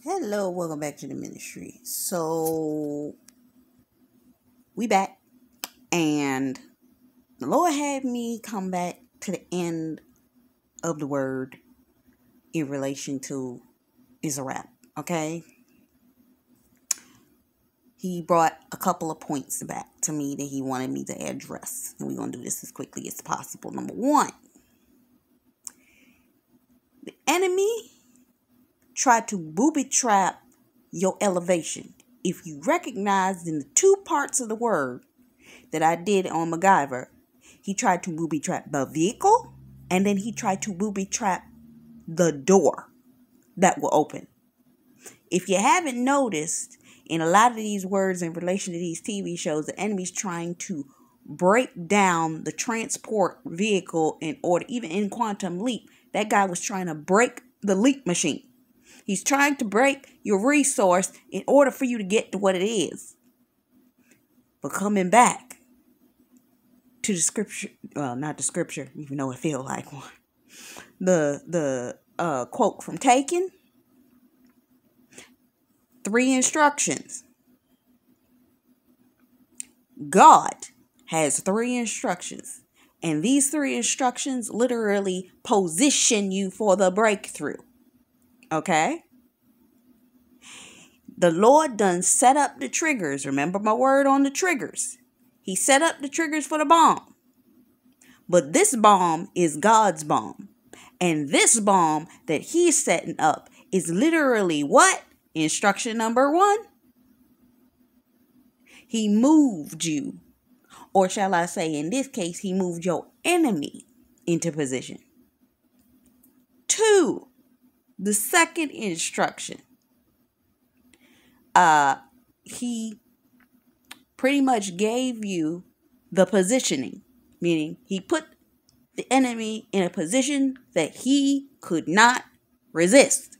Hello, welcome back to the ministry. So we back, and the Lord had me come back to the end of the word in relation to is a wrap. Okay, he brought a couple of points back to me that he wanted me to address, and we're gonna do this as quickly as possible. Number one, the enemy tried to booby trap your elevation. If you recognize in the two parts of the word that I did on Magyver, he tried to booby trap the vehicle, and then he tried to booby trap the door that will open. If you haven't noticed, in a lot of these words in relation to these TV shows, the enemy's trying to break down the transport vehicle in order, even in Quantum Leap, that guy was trying to break the leap machine. He's trying to break your resource in order for you to get to what it is. But coming back to the scripture, well, not the scripture, even though it feels like one. The quote from Taken, 3 instructions. God has 3 instructions, and these 3 instructions literally position you for the breakthrough. Okay? The Lord done set up the triggers. Remember my word on the triggers. He set up the triggers for the bomb. But this bomb is God's bomb. And this bomb that he's setting up is literally what? Instruction number 1. He moved you. Or shall I say, in this case, he moved your enemy into position. 2, the second instruction. He pretty much gave you the positioning, meaning he put the enemy in a position that he could not resist.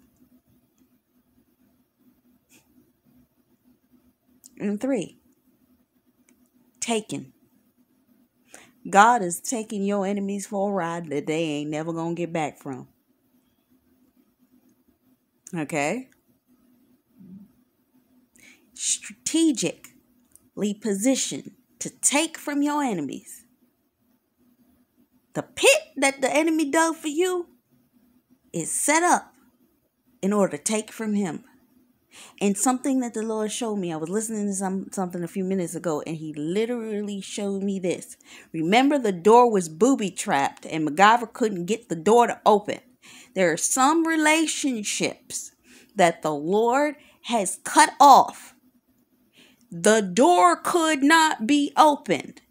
And 3, taken. God is taking your enemies for a ride that they ain't never gonna get back from. Okay? Strategically positioned to take from your enemies. The pit that the enemy dug for you is set up in order to take from him. And something that the Lord showed me, I was listening to something a few minutes ago, and he literally showed me this. Remember, the door was booby trapped and Magyver couldn't get the door to open. There are some relationships that the Lord has cut off. The door could not be opened.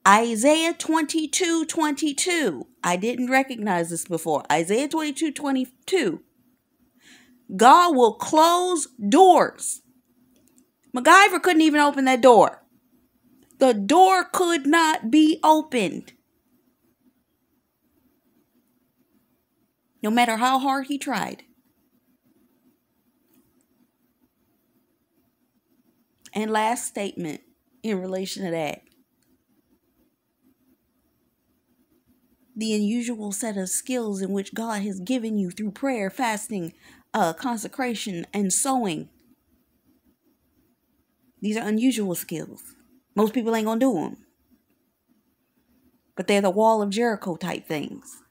Isaiah 22:22. I didn't recognize this before. Isaiah 22:22. God will close doors. Magyver couldn't even open that door. The door could not be opened. No matter how hard he tried. And last statement in relation to that. The unusual set of skills in which God has given you through prayer, fasting, consecration, and sowing. These are unusual skills. Most people ain't gonna do them. But they're the wall of Jericho type things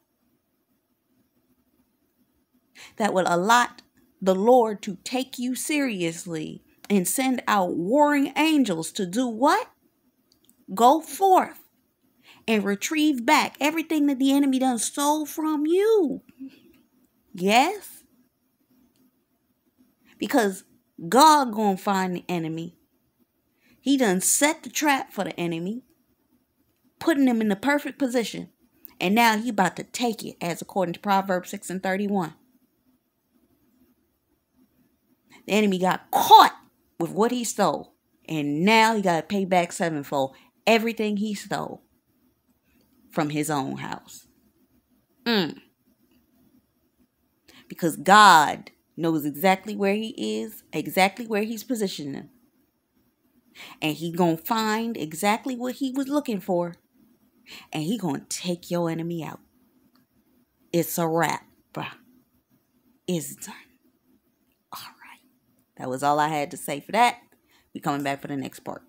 that will allot the Lord to take you seriously and send out warring angels to do what? Go forth and retrieve back everything that the enemy done stole from you. Yes? Because God gonna find the enemy. He done set the trap for the enemy, putting him in the perfect position. And now he about to take it, as according to Proverbs 6:31. The enemy got caught with what he stole. And now he got to pay back sevenfold everything he stole from his own house. Because God knows exactly where he is, exactly where he's positioned him. And he gonna find exactly what he was looking for. And he gonna take your enemy out. It's a wrap, bruh. It's done. All right. That was all I had to say for that. We coming back for the next part.